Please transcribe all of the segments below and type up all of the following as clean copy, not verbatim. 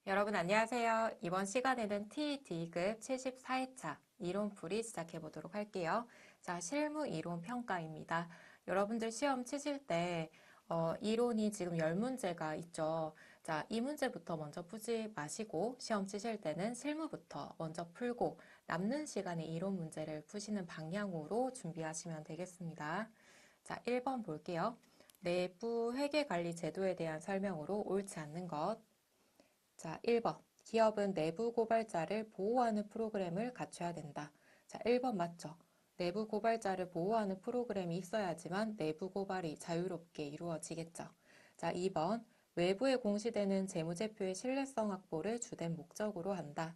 여러분 안녕하세요. 이번 시간에는 T-D급 74회차 이론풀이 시작해 보도록 할게요. 자, 실무 이론 평가입니다. 여러분들 시험 치실 때 이론이 지금 10문제가 있죠. 자, 이 문제부터 먼저 푸지 마시고 시험 치실 때는 실무부터 먼저 풀고 남는 시간에 이론 문제를 푸시는 방향으로 준비하시면 되겠습니다. 자, 1번 볼게요. 내부 회계관리 제도에 대한 설명으로 옳지 않는 것. 자, 1번. 기업은 내부 고발자를 보호하는 프로그램을 갖춰야 된다. 자, 1번 맞죠? 내부 고발자를 보호하는 프로그램이 있어야지만 내부 고발이 자유롭게 이루어지겠죠. 자, 2번. 외부에 공시되는 재무제표의 신뢰성 확보를 주된 목적으로 한다.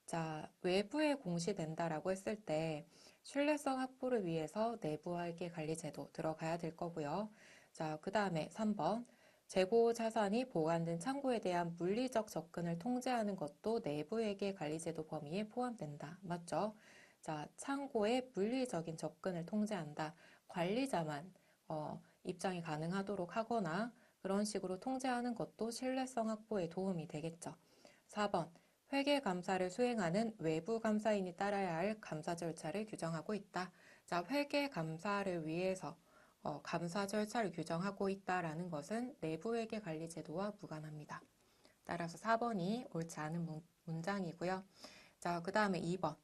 자, 외부에 공시된다라고 했을 때 신뢰성 확보를 위해서 내부 회계 관리 제도 들어가야 될 거고요. 자, 그 다음에 3번. 재고 자산이 보관된 창고에 대한 물리적 접근을 통제하는 것도 내부 회계 관리 제도 범위에 포함된다. 맞죠? 자, 창고의 물리적인 접근을 통제한다. 관리자만 입장이 가능하도록 하거나 그런 식으로 통제하는 것도 신뢰성 확보에 도움이 되겠죠. 4번. 회계 감사를 수행하는 외부 감사인이 따라야 할 감사 절차를 규정하고 있다. 자, 회계 감사를 위해서 감사 절차를 규정하고 있다라는 것은 내부 회계 관리 제도와 무관합니다. 따라서 4번이 옳지 않은 문장이고요. 자, 그 다음에 2번.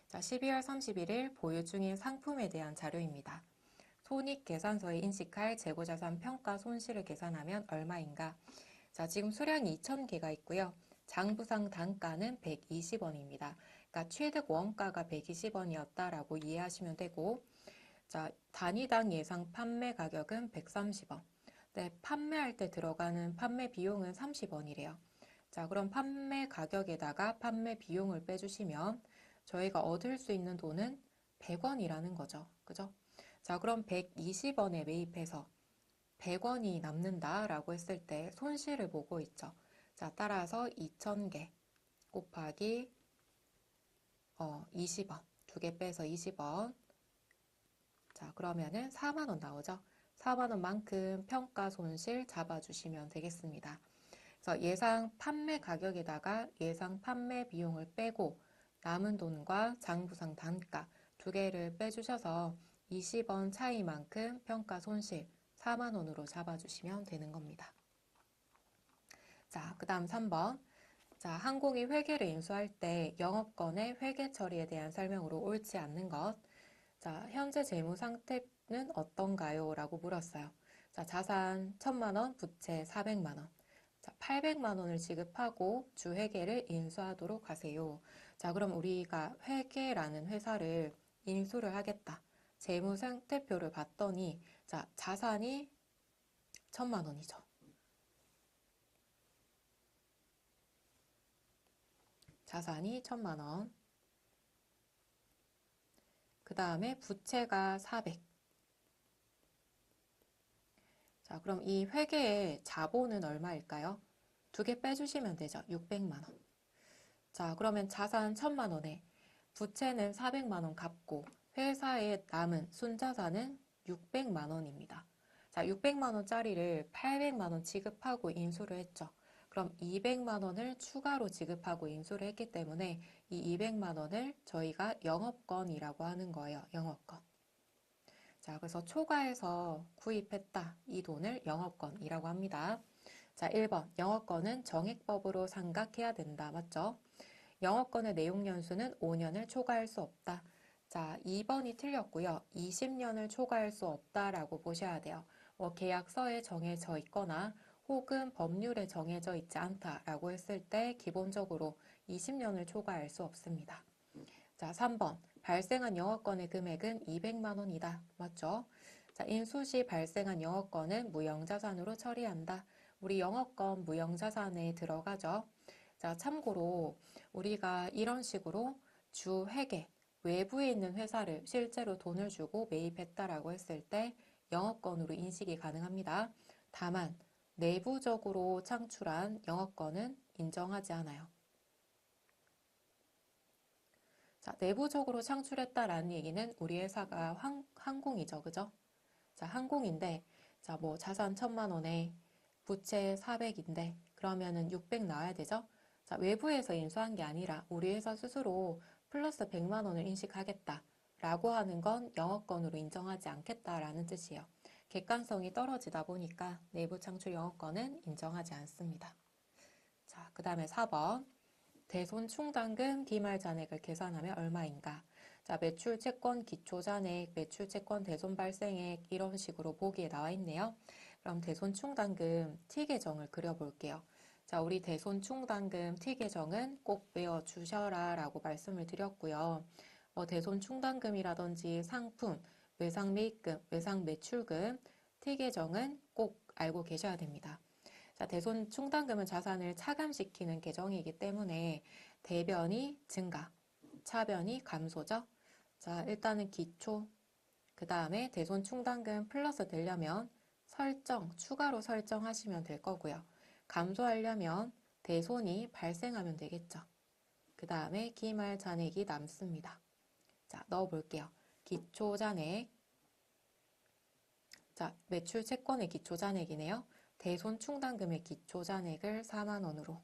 자, 12월 31일 보유 중인 상품에 대한 자료입니다. 손익계산서에 인식할 재고자산 평가 손실을 계산하면 얼마인가? 자, 지금 수량이 2,000개가 있고요. 장부상 단가는 120원입니다. 그러니까 취득 원가가 120원이었다라고 이해하시면 되고, 자, 단위당 예상 판매 가격은 130원. 네, 판매할 때 들어가는 판매 비용은 30원이래요. 자, 그럼 판매 가격에다가 판매 비용을 빼주시면 저희가 얻을 수 있는 돈은 100원이라는 거죠. 그죠? 자, 그럼 120원에 매입해서 100원이 남는다라고 했을 때 손실을 보고 있죠. 자, 따라서 2,000개 곱하기 20원. 두 개 빼서 20원. 자, 그러면은 4만 원 나오죠. 4만 원만큼 평가 손실 잡아주시면 되겠습니다. 그래서 예상 판매 가격에다가 예상 판매 비용을 빼고 남은 돈과 장부상 단가 두 개를 빼주셔서 20원 차이만큼 평가 손실 4만 원으로 잡아주시면 되는 겁니다. 자, 그 다음 3번. 자, 항공이 회계를 인수할 때 영업권의 회계 처리에 대한 설명으로 옳지 않는 것. 자, 현재 재무 상태는 어떤가요? 라고 물었어요. 자, 자산 1,000만 원, 부채 400만 원. 자, 800만 원을 지급하고 주회계를 인수하도록 하세요. 자, 그럼 우리가 회계라는 회사를 인수를 하겠다. 재무 상태표를 봤더니, 자, 자산이 1,000만 원이죠. 자산이 1,000만 원. 그 다음에 부채가 400. 자, 그럼 이 회계의 자본은 얼마일까요? 두 개 빼주시면 되죠. 600만 원. 자, 그러면 자산 1,000만 원에 부채는 400만 원 갚고 회사에 남은 순자산은 600만 원입니다. 자, 600만 원짜리를 800만 원 지급하고 인수를 했죠. 그럼 200만 원을 추가로 지급하고 인수를 했기 때문에 이 200만 원을 저희가 영업권이라고 하는 거예요. 영업권. 자, 그래서 초과해서 구입했다. 이 돈을 영업권이라고 합니다. 자, 1번. 영업권은 정액법으로 상각해야 된다. 맞죠? 영업권의 내용 연수는 5년을 초과할 수 없다. 자, 2번이 틀렸고요. 20년을 초과할 수 없다라고 보셔야 돼요. 계약서에 정해져 있거나 혹은 법률에 정해져 있지 않다라고 했을 때 기본적으로 20년을 초과할 수 없습니다. 자, 3번. 발생한 영업권의 금액은 200만 원이다. 맞죠? 자, 인수 시 발생한 영업권은 무형자산으로 처리한다. 우리 영업권 무형자산에 들어가죠. 자, 참고로 우리가 이런 식으로 주회계, 외부에 있는 회사를 실제로 돈을 주고 매입했다라고 했을 때 영업권으로 인식이 가능합니다. 다만 내부적으로 창출한 영업권은 인정하지 않아요. 자, 내부적으로 창출했다라는 얘기는 우리 회사가 항공이죠. 그죠? 자, 항공인데, 자, 뭐 자산 1,000만 원에 부채 400인데, 그러면은 600 나와야 되죠? 자, 외부에서 인수한 게 아니라 우리 회사 스스로 플러스 100만 원을 인식하겠다 라고 하는 건 영업권으로 인정하지 않겠다라는 뜻이에요. 객관성이 떨어지다 보니까 내부 창출 영업권은 인정하지 않습니다. 자, 그 다음에 4번. 대손 충당금 기말 잔액을 계산하면 얼마인가? 자, 매출 채권 기초 잔액, 매출 채권 대손 발생액 이런 식으로 보기에 나와 있네요. 그럼 대손 충당금 T 계정을 그려볼게요. 자, 우리 대손 충당금 T 계정은 꼭 외워 주셔라 라고 말씀을 드렸고요. 대손 충당금이라든지 상품, 외상 매입금, 외상 매출금 T 계정은 꼭 알고 계셔야 됩니다. 자, 대손 충당금은 자산을 차감시키는 계정이기 때문에 대변이 증가, 차변이 감소죠. 자, 일단은 기초, 그 다음에 대손 충당금 플러스 되려면 추가로 설정하시면 될 거고요. 감소하려면 대손이 발생하면 되겠죠. 그 다음에 기말 잔액이 남습니다. 자, 넣어볼게요. 기초 잔액. 자, 매출 채권의 기초 잔액이네요. 대손 충당금의 기초 잔액을 4만 원으로.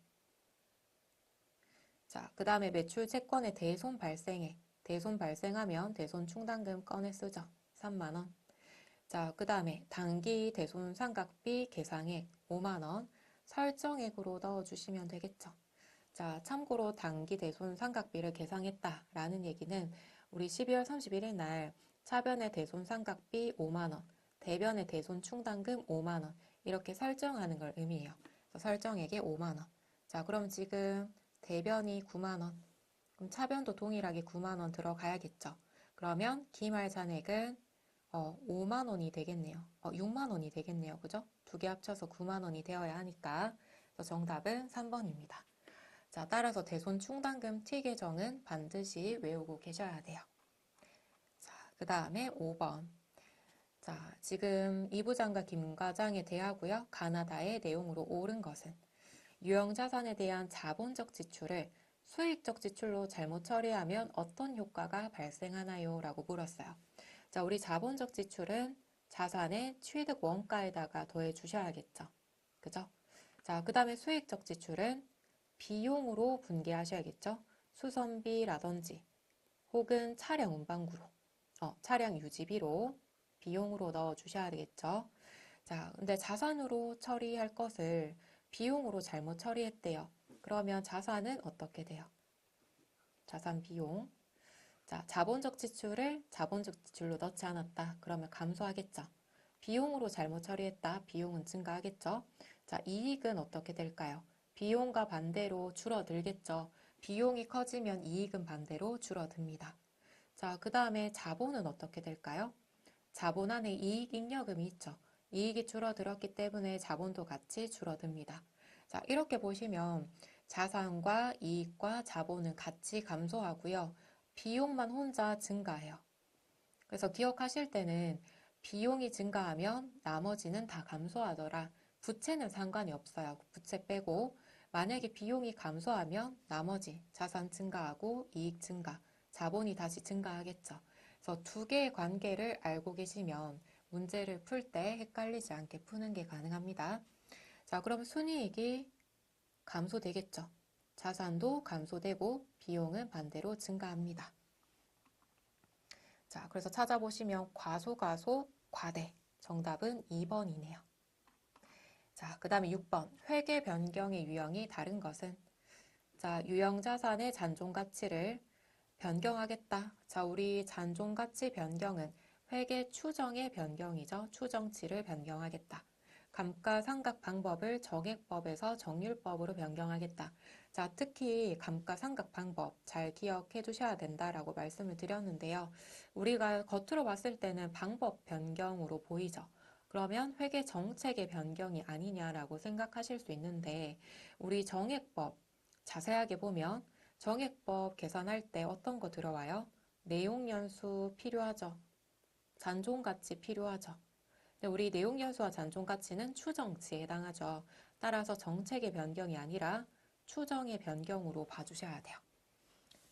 자, 그 다음에 매출 채권의 대손 발생액. 대손 발생하면 대손 충당금 꺼내 쓰죠. 3만 원. 자, 그 다음에 단기 대손 상각비 계상액 5만 원. 설정액으로 넣어주시면 되겠죠. 자, 참고로 단기 대손 상각비를 계상했다라는 얘기는 우리 12월 31일 날 차변의 대손 상각비 5만 원, 대변의 대손 충당금 5만 원 이렇게 설정하는 걸 의미해요. 그래서 설정액에 5만 원. 자, 그럼 지금 대변이 9만 원. 그럼 차변도 동일하게 9만 원 들어가야겠죠. 그러면 기말 잔액은 5만 원이 되겠네요. 6만 원이 되겠네요. 그죠? 두 개 합쳐서 9만 원이 되어야 하니까. 그래서 정답은 3번입니다. 자, 따라서 대손 충당금 T 계정은 반드시 외우고 계셔야 돼요. 자, 그 다음에 5번. 자, 지금 이 부장과 김 과장에 대하고요. 가나다의 내용으로 옳은 것은 유형자산에 대한 자본적 지출을 수익적 지출로 잘못 처리하면 어떤 효과가 발생하나요? 라고 물었어요. 자, 우리 자본적 지출은 자산의 취득 원가에다가 더해 주셔야겠죠. 그죠? 자, 그 다음에 수익적 지출은 비용으로 분개하셔야겠죠. 수선비라든지 혹은 차량 운반구로, 차량 유지비로 비용으로 넣어 주셔야 되겠죠. 자, 근데 자산으로 처리할 것을 비용으로 잘못 처리했대요. 그러면 자산은 어떻게 돼요? 자산 비용. 자, 자본적 지출을 자본적 지출로 넣지 않았다. 그러면 감소하겠죠. 비용으로 잘못 처리했다. 비용은 증가하겠죠. 자, 이익은 어떻게 될까요? 비용과 반대로 줄어들겠죠. 비용이 커지면 이익은 반대로 줄어듭니다. 자, 그 다음에 자본은 어떻게 될까요? 자본 안에 이익잉여금이 있죠. 이익이 줄어들었기 때문에 자본도 같이 줄어듭니다. 자, 이렇게 보시면 자산과 이익과 자본은 같이 감소하고요. 비용만 혼자 증가해요. 그래서 기억하실 때는 비용이 증가하면 나머지는 다 감소하더라. 부채는 상관이 없어요. 부채 빼고 만약에 비용이 감소하면 나머지 자산 증가하고 이익 증가, 자본이 다시 증가하겠죠. 그래서 두 개의 관계를 알고 계시면 문제를 풀 때 헷갈리지 않게 푸는 게 가능합니다. 자, 그럼 순이익이 감소되겠죠. 자산도 감소되고 비용은 반대로 증가합니다. 자, 그래서 찾아보시면 과소가소 과대. 정답은 2번이네요. 자, 그 다음에 6번. 회계 변경의 유형이 다른 것은? 자, 유형 자산의 잔존 가치를 변경하겠다. 자, 우리 잔존 가치 변경은 회계 추정의 변경이죠. 추정치를 변경하겠다. 감가상각 방법을 정액법에서 정률법으로 변경하겠다. 자, 특히 감가상각 방법 잘 기억해 두셔야 된다라고 말씀을 드렸는데요. 우리가 겉으로 봤을 때는 방법 변경으로 보이죠. 그러면 회계 정책의 변경이 아니냐라고 생각하실 수 있는데 우리 정액법 자세하게 보면 정액법 계산할 때 어떤 거 들어와요? 내용연수 필요하죠. 잔존가치 필요하죠. 근데 우리 내용연수와 잔존가치는 추정치에 해당하죠. 따라서 정책의 변경이 아니라 추정의 변경으로 봐주셔야 돼요.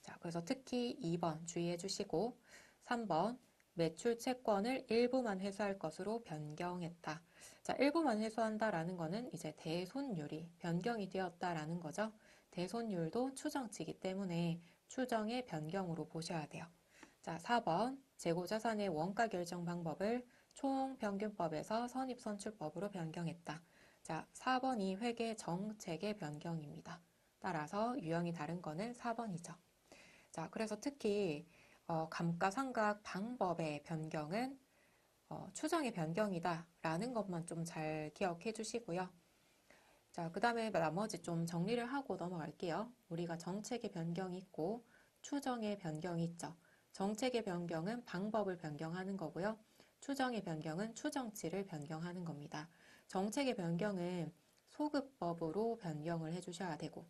자, 그래서 특히 2번 주의해 주시고 3번 매출 채권을 일부만 회수할 것으로 변경했다. 자, 일부만 회수한다라는 거는 이제 대손율이 변경이 되었다라는 거죠. 대손율도 추정치이기 때문에 추정의 변경으로 보셔야 돼요. 자, 4번 재고자산의 원가 결정 방법을 총평균법에서 선입선출법으로 변경했다. 자, 4번이 회계 정책의 변경입니다. 따라서 유형이 다른 거는 4번이죠. 자, 그래서 특히 감가상각 방법의 변경은 추정의 변경이다라는 것만 좀 잘 기억해 주시고요. 자, 그 다음에 나머지 좀 정리를 하고 넘어갈게요. 우리가 정책의 변경이 있고 추정의 변경이 있죠. 정책의 변경은 방법을 변경하는 거고요. 추정의 변경은 추정치를 변경하는 겁니다. 정책의 변경은 소급법으로 변경을 해주셔야 되고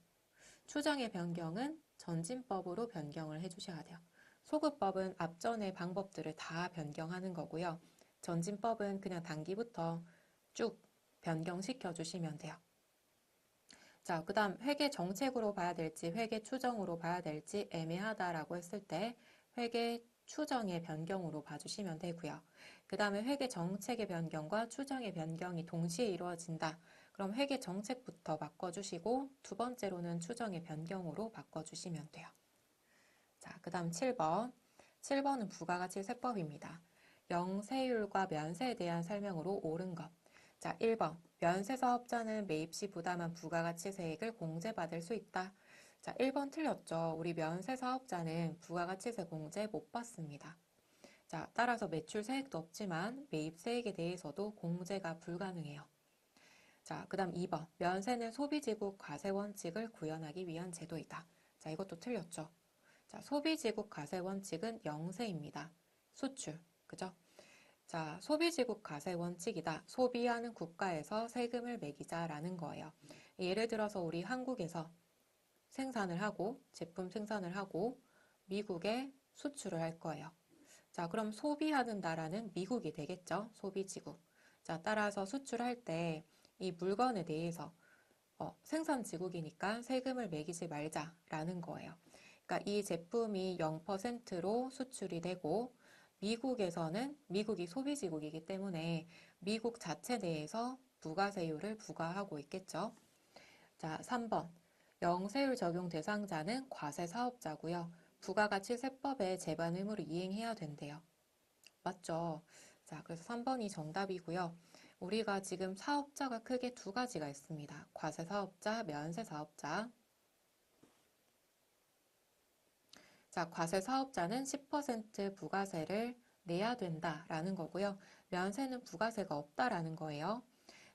추정의 변경은 전진법으로 변경을 해주셔야 돼요. 소급법은 앞전의 방법들을 다 변경하는 거고요. 전진법은 그냥 단기부터 쭉 변경시켜 주시면 돼요. 자, 그 다음 회계 정책으로 봐야 될지 회계 추정으로 봐야 될지 애매하다라고 했을 때 회계 추정의 변경으로 봐주시면 되고요. 그 다음에 회계 정책의 변경과 추정의 변경이 동시에 이루어진다. 그럼 회계 정책부터 바꿔주시고 두 번째로는 추정의 변경으로 바꿔주시면 돼요. 자, 그 다음 7번. 7번은 부가가치세법입니다. 영세율과 면세에 대한 설명으로 옳은 것. 자, 1번. 면세 사업자는 매입 시 부담한 부가가치세액을 공제받을 수 있다. 자, 1번 틀렸죠. 우리 면세 사업자는 부가가치세 공제 못 받습니다. 자, 따라서 매출세액도 없지만 매입세액에 대해서도 공제가 불가능해요. 자, 그 다음 2번. 면세는 소비지국 과세원칙을 구현하기 위한 제도이다. 자, 이것도 틀렸죠. 자, 소비지국 과세원칙은 영세입니다. 수출, 그죠? 자, 소비지국 과세원칙이다. 소비하는 국가에서 세금을 매기자라는 거예요. 예를 들어서 우리 한국에서 생산을 하고 제품 생산을 하고 미국에 수출을 할 거예요. 자, 그럼 소비하는 나라는 미국이 되겠죠? 소비지국. 자, 따라서 수출할 때 이 물건에 대해서 생산지국이니까 세금을 매기지 말자라는 거예요. 그러니까 이 제품이 0%로 수출이 되고 미국에서는 미국이 소비지국이기 때문에 미국 자체 내에서 부가세율을 부과하고 있겠죠. 자, 3번. 영세율 적용 대상자는 과세사업자고요. 부가가치세법의 제반 의무를 이행해야 된대요. 맞죠? 자, 그래서 3번이 정답이고요. 우리가 지금 사업자가 크게 두 가지가 있습니다. 과세사업자, 면세사업자. 자, 과세사업자는 10% 부가세를 내야 된다라는 거고요. 면세는 부가세가 없다라는 거예요.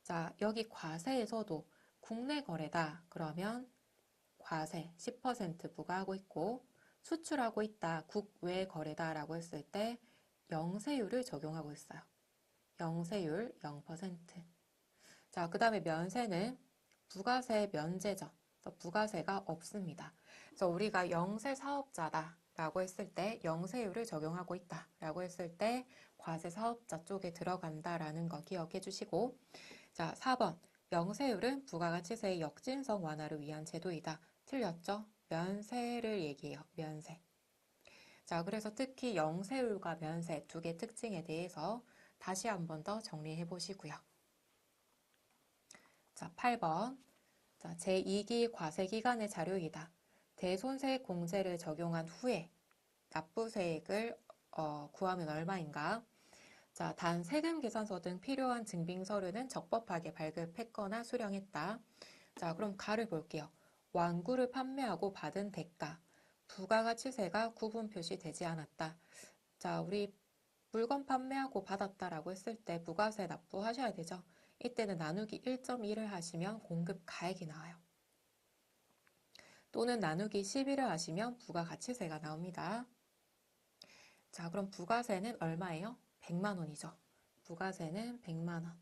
자, 여기 과세에서도 국내 거래다. 그러면 과세 10% 부과하고 있고 수출하고 있다. 국외 거래다라고 했을 때 영세율을 적용하고 있어요. 영세율 0%. 자, 그 다음에 면세는 부가세 면제죠. 그래서 부가세가 없습니다. 그래서 우리가 영세 사업자다 라고 했을 때 영세율을 적용하고 있다 라고 했을 때 과세 사업자 쪽에 들어간다라는 거 기억해 주시고, 자, 4번. 영세율은 부가가치세의 역진성 완화를 위한 제도이다. 틀렸죠? 면세를 얘기해요. 면세. 자, 그래서 특히 영세율과 면세 두 개 특징에 대해서 다시 한 번 더 정리해 보시고요. 자, 8번. 자, 제2기 과세기간의 자료이다. 대손세액 공제를 적용한 후에 납부세액을 구하면 얼마인가? 자, 단 세금 계산서 등 필요한 증빙 서류는 적법하게 발급했거나 수령했다. 자, 그럼 가를 볼게요. 완구를 판매하고 받은 대가, 부가가치세가 구분 표시되지 않았다. 자, 우리 물건 판매하고 받았다라고 했을 때 부가세 납부하셔야 되죠. 이때는 나누기 1.1을 하시면 공급 가액이 나와요. 또는 나누기 11을 하시면 부가가치세가 나옵니다. 자, 그럼 부가세는 얼마예요? 100만 원이죠. 부가세는 100만 원.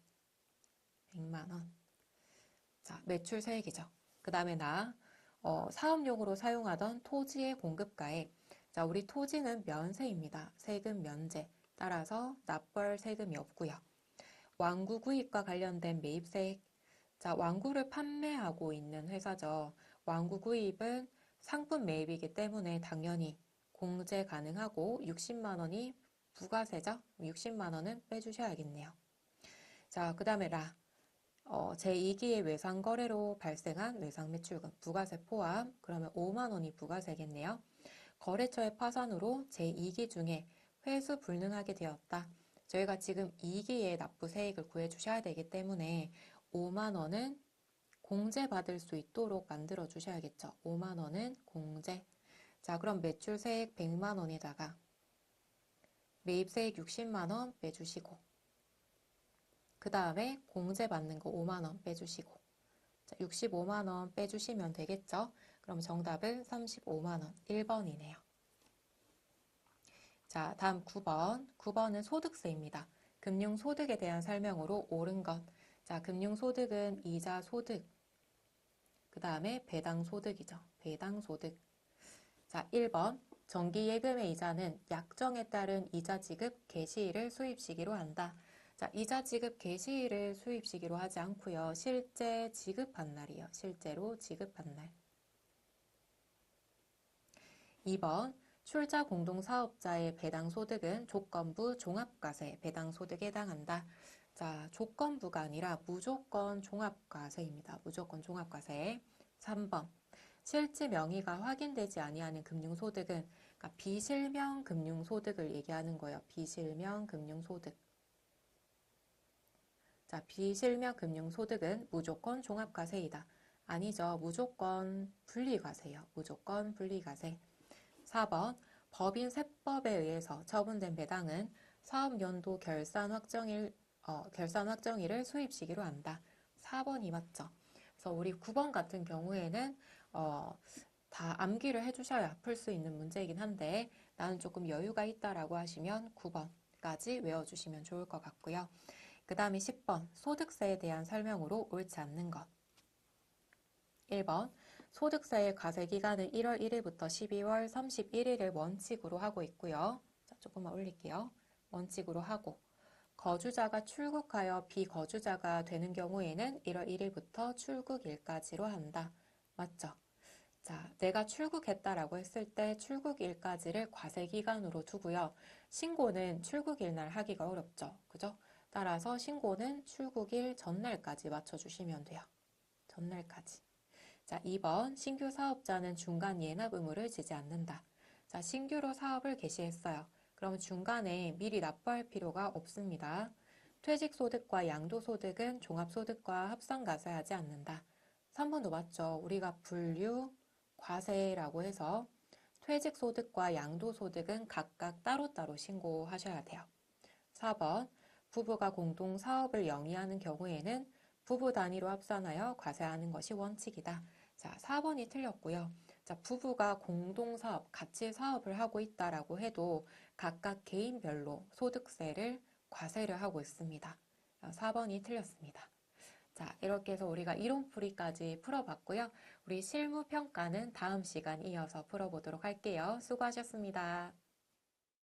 100만 원. 자, 매출세액이죠. 그 다음에 사업용으로 사용하던 토지의 공급가액. 자, 우리 토지는 면세입니다. 세금 면제. 따라서 납부할 세금이 없고요. 완구 구입과 관련된 매입세액. 자, 완구를 판매하고 있는 회사죠. 완구 구입은 상품 매입이기 때문에 당연히 공제 가능하고 60만 원이 부가세죠. 60만 원은 빼주셔야겠네요. 자, 그 다음에 제2기의 외상거래로 발생한 외상매출금, 부가세 포함, 그러면 5만 원이 부가세겠네요. 거래처의 파산으로 제2기 중에 회수 불능하게 되었다. 저희가 지금 2기의 납부세액을 구해주셔야 되기 때문에 5만 원은 공제받을 수 있도록 만들어 주셔야겠죠. 5만 원은 공제. 자, 그럼 매출세액 100만 원에다가 매입세액 60만 원 빼주시고, 그 다음에 공제받는 거 5만 원 빼주시고, 자, 65만 원 빼주시면 되겠죠. 그럼 정답은 35만 원, 1번이네요. 자, 다음 9번. 9번은 소득세입니다. 금융소득에 대한 설명으로 옳은 것. 자, 금융소득은 이자소득, 그 다음에 배당소득이죠. 배당소득. 자, 1번. 정기예금의 이자는 약정에 따른 이자 지급 개시일을 수입시기로 한다. 자, 이자 지급 개시일을 수입시기로 하지 않고요. 실제 지급한 날이요. 실제로 지급한 날. 2번. 출자 공동사업자의 배당소득은 조건부 종합과세 배당소득에 해당한다. 자, 조건부가 아니라 무조건 종합과세입니다. 무조건 종합과세. 3번. 실질 명의가 확인되지 아니하는 금융소득은 그러니까 비실명 금융소득을 얘기하는 거예요. 비실명 금융소득. 자, 비실명 금융소득은 무조건 종합과세이다. 아니죠. 무조건 분리과세요. 무조건 분리과세. 4번. 법인 세법에 의해서 처분된 배당은 사업연도 결산 확정일을 수입시기로 한다. 4번이 맞죠. 그래서 우리 9번 같은 경우에는 다 암기를 해주셔야 풀 수 있는 문제이긴 한데 나는 조금 여유가 있다라고 하시면 9번까지 외워주시면 좋을 것 같고요. 그 다음에 10번 소득세에 대한 설명으로 옳지 않는 것. 1번 소득세의 과세기간은 1월 1일부터 12월 31일을 원칙으로 하고 있고요. 자, 조금만 올릴게요. 원칙으로 하고 거주자가 출국하여 비거주자가 되는 경우에는 1월 1일부터 출국일까지로 한다. 맞죠? 자, 내가 출국했다라고 했을 때 출국일까지를 과세기간으로 두고요. 신고는 출국일 날 하기가 어렵죠. 그죠? 따라서 신고는 출국일 전날까지 맞춰주시면 돼요. 전날까지. 자, 2번 신규 사업자는 중간 예납 의무를 지지 않는다. 자, 신규로 사업을 개시했어요. 그럼 중간에 미리 납부할 필요가 없습니다. 퇴직소득과 양도소득은 종합소득과 합산과세하지 않는다. 3번도 맞죠. 우리가 분류, 과세라고 해서 퇴직소득과 양도소득은 각각 따로따로 신고하셔야 돼요. 4번 부부가 공동 사업을 영위하는 경우에는 부부 단위로 합산하여 과세하는 것이 원칙이다. 자, 4번이 틀렸고요. 자, 부부가 공동 사업, 같이 사업을 하고 있다라고 해도 각각 개인별로 소득세를 과세를 하고 있습니다. 4번이 틀렸습니다. 자, 이렇게 해서 우리가 이론풀이까지 풀어봤고요. 우리 실무평가는 다음 시간 이어서 풀어보도록 할게요. 수고하셨습니다.